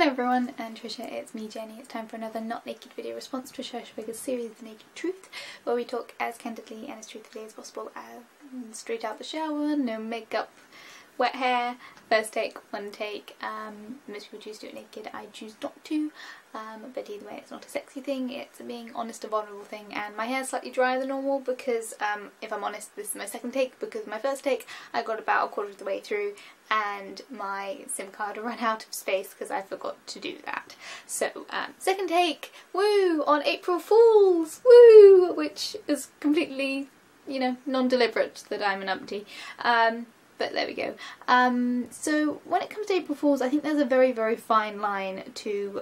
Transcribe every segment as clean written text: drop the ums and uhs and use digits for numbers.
Hello everyone, and Trisha, it's me Jenny. It's time for another Not Naked video response to Trisha Hershberger's series The Naked Truth, where we talk as candidly and as truthfully as possible, straight out the shower, no makeup, wet hair, first take, one take. Most people choose to do it naked, I choose not to, but either way it's not a sexy thing, it's a being honest and vulnerable thing, and my hair's slightly drier than normal because, if I'm honest, this is my second take, because my first take I got about a quarter of the way through and my SIM card ran out of space because I forgot to do that. So, second take, woo, on April Fool's, woo, which is completely, you know, non-deliberate that I'm an umpty. But there we go. So when it comes to April Fools, I think there's a very, very fine line to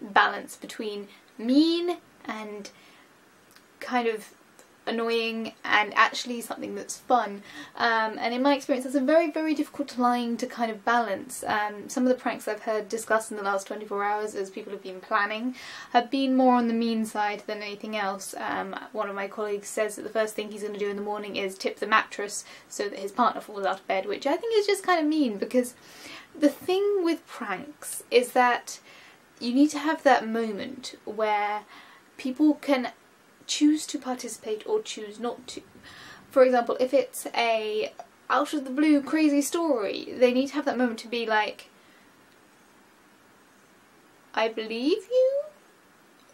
balance between mean and kind of annoying and actually something that's fun. And in my experience, that's a very, very difficult line to kind of balance. Some of the pranks I've heard discussed in the last 24 hours as people have been planning have been more on the mean side than anything else. One of my colleagues says that the first thing he's going to do in the morning is tip the mattress so that his partner falls out of bed, which I think is just kind of mean, because the thing with pranks is that you need to have that moment where people can choose to participate or choose not to. For example, if it's a out of the blue crazy story, they need to have that moment to be like, I believe you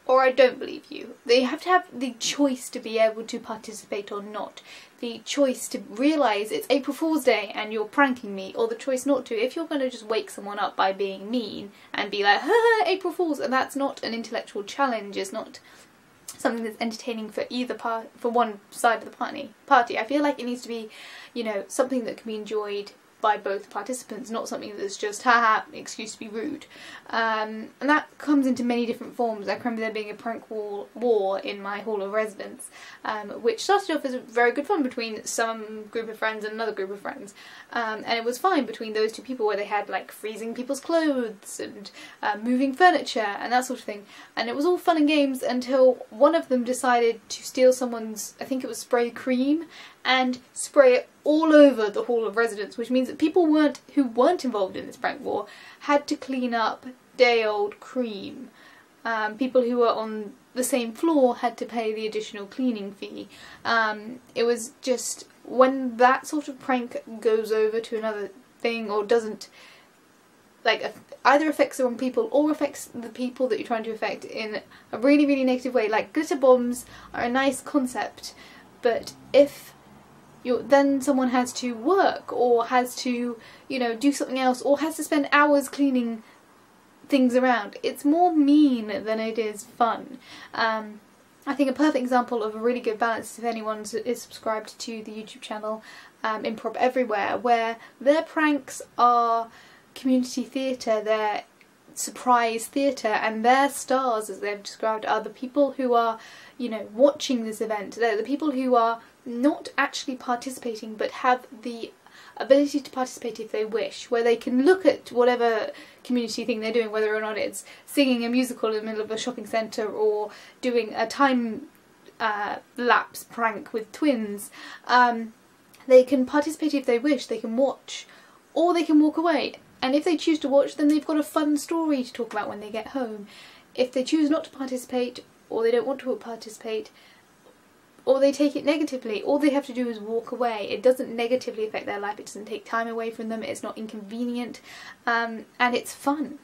or I don't believe you. They have to have the choice to be able to participate or not. The choice to realise it's April Fool's Day and you're pranking me, or the choice not to. If you're going to just wake someone up by being mean and be like, ha, April Fool's, and that's not an intellectual challenge, it's not something that's entertaining for either for one side of the party. I feel like it needs to be, you know, something that can be enjoyed by both participants, not something that's just haha, excuse to be rude. And that comes into many different forms. I remember there being a prank war in my hall of residence, which started off as very good fun between some group of friends and another group of friends, and it was fine between those two people, where they had like freezing people's clothes and moving furniture and that sort of thing, and it was all fun and games until one of them decided to steal someone's, I think it was spray cream, and spray it all over the hall of residence, which means that people who weren't involved in this prank war had to clean up day-old cream. People who were on the same floor had to pay the additional cleaning fee. It was just, when that sort of prank goes over to another thing, or doesn't, like, either affects the wrong people or affects the people that you're trying to affect in a really, really negative way. Like, glitter bombs are a nice concept, but if then someone has to work, or has to, you know, do something else, or has to spend hours cleaning things around, it's more mean than it is fun. I think a perfect example of a really good balance, if anyone is subscribed to the YouTube channel Improv Everywhere, where their pranks are community theatre, they're surprise theatre, and their stars, as they've described, are the people who are, you know, watching this event. They're the people who are not actually participating but have the ability to participate if they wish, where they can look at whatever community thing they're doing, whether or not it's singing a musical in the middle of a shopping centre or doing a time lapse prank with twins. They can participate if they wish, they can watch, or they can walk away. And if they choose to watch, then they've got a fun story to talk about when they get home. If they choose not to participate, or they don't want to participate, or they take it negatively, all they have to do is walk away. It doesn't negatively affect their life, it doesn't take time away from them, it's not inconvenient, and it's fun.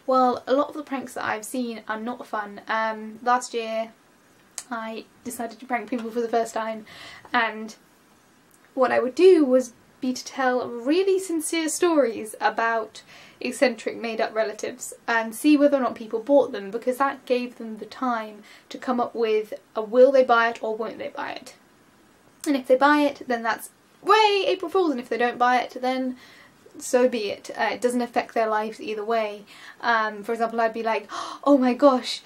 Well, a lot of the pranks that I've seen are not fun. Last year I decided to prank people for the first time, and what I would do was to tell really sincere stories about eccentric made-up relatives and see whether or not people bought them, because that gave them the time to come up with a will they buy it or won't they buy it. And if they buy it, then that's way April Fool's, and if they don't buy it, then so be it. It doesn't affect their lives either way. For example, I'd be like, oh my gosh,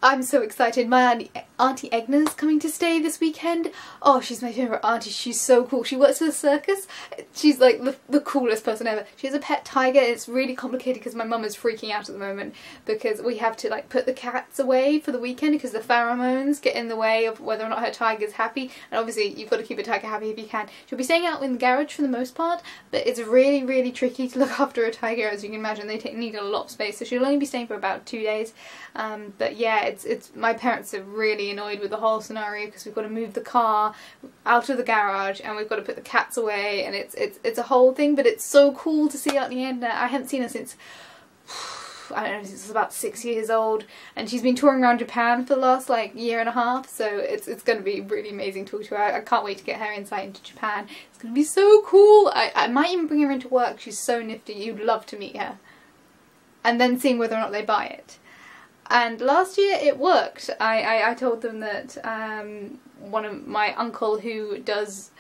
I'm so excited. My Auntie Egna's coming to stay this weekend. Oh, she's my favourite auntie. She's so cool. She works at the circus. She's like the coolest person ever. She has a pet tiger. It's really complicated because my mum is freaking out at the moment because we have to like put the cats away for the weekend because the pheromones get in the way of whether or not her tiger's happy. And obviously you've got to keep a tiger happy if you can. She'll be staying out in the garage for the most part, but it's really, really tricky to look after a tiger. As you can imagine, they need a lot of space, so she'll only be staying for about 2 days. But yeah, it's my parents are really annoyed with the whole scenario because we've got to move the car out of the garage and we've got to put the cats away, and it's a whole thing. But it's so cool to see Auntie Edna. I haven't seen her since I don't know, since about 6 years old, and she's been touring around Japan for the last like year and a half, so it's going to be really amazing to talk to her. I can't wait to get her insight into Japan. It's going to be so cool. I might even bring her into work. She's so nifty. You'd love to meet her. And then seeing whether or not they buy it. And last year it worked. I told them that one of my uncle who does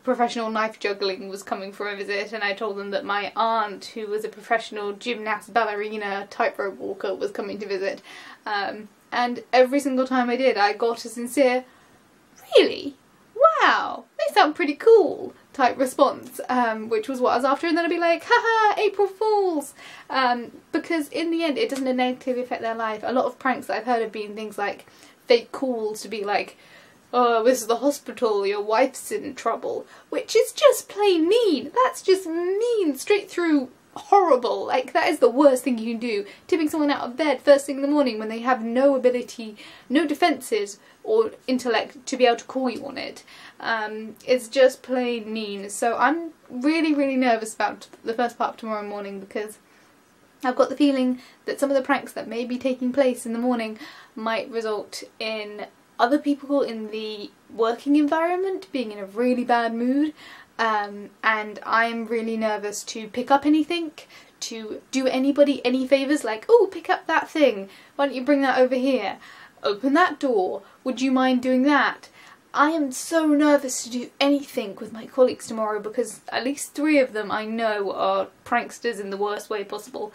professional knife juggling was coming for a visit, and I told them that my aunt, who was a professional gymnast, ballerina, tightrope walker, was coming to visit. And every single time I did, I got a sincere, "Really? Wow, they sound pretty cool," type response, which was what I was after. And then I'd be like, haha, April Fools! Because in the end it doesn't negatively affect their life. A lot of pranks that I've heard have been things like fake calls to be like, "Oh, this is the hospital, your wife's in trouble," which is just plain mean. That's just mean, straight through horrible. Like, that is the worst thing you can do. Tipping someone out of bed first thing in the morning when they have no ability, no defences or intellect to be able to call you on it. It's just plain mean. So I'm really, really nervous about the first part of tomorrow morning because I've got the feeling that some of the pranks that may be taking place in the morning might result in other people in the working environment being in a really bad mood, and I'm really nervous to pick up anything, to do anybody any favours, like, "Oh, pick up that thing, why don't you bring that over here, open that door, would you mind doing that?" I am so nervous to do anything with my colleagues tomorrow because at least 3 of them I know are pranksters in the worst way possible.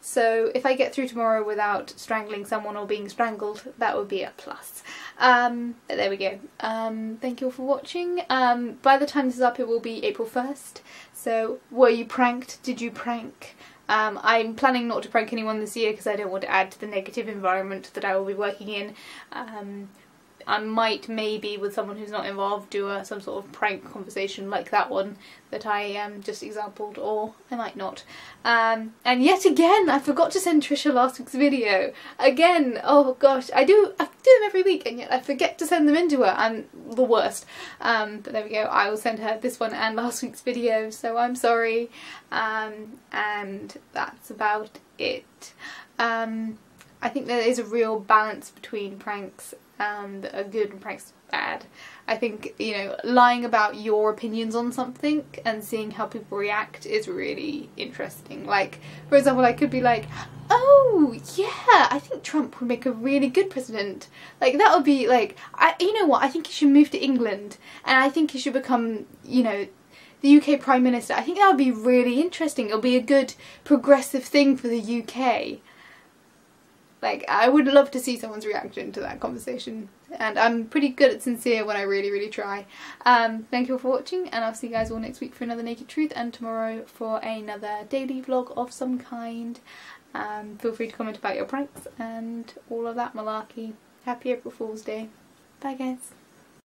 So if I get through tomorrow without strangling someone or being strangled, that would be a plus. But there we go. Thank you all for watching. By the time this is up, it will be April 1st. So were you pranked? Did you prank? I'm planning not to prank anyone this year because I don't want to add to the negative environment that I will be working in. I might maybe, with someone who's not involved, do some sort of prank conversation like that one that I just exampled, or I might not. And yet again, I forgot to send Trisha last week's video. Again, oh gosh, I do them every week and yet I forget to send them in to her. I'm the worst. But there we go, I will send her this one and last week's video, so I'm sorry. And that's about it. I think there is a real balance between pranks that are good and pranks bad. I think, you know, lying about your opinions on something and seeing how people react is really interesting. Like, for example, I could be like, "Oh, yeah, I think Trump would make a really good president." Like, that would be like, you know what, I think he should move to England and I think he should become, you know, the UK Prime Minister. I think that would be really interesting. It'll be a good progressive thing for the UK. Like, I would love to see someone's reaction to that conversation. And I'm pretty good at sincere when I really, really try. Thank you all for watching, and I'll see you guys all next week for another Naked Truth, and tomorrow for another daily vlog of some kind. Feel free to comment about your pranks and all of that malarkey. Happy April Fool's Day. Bye guys.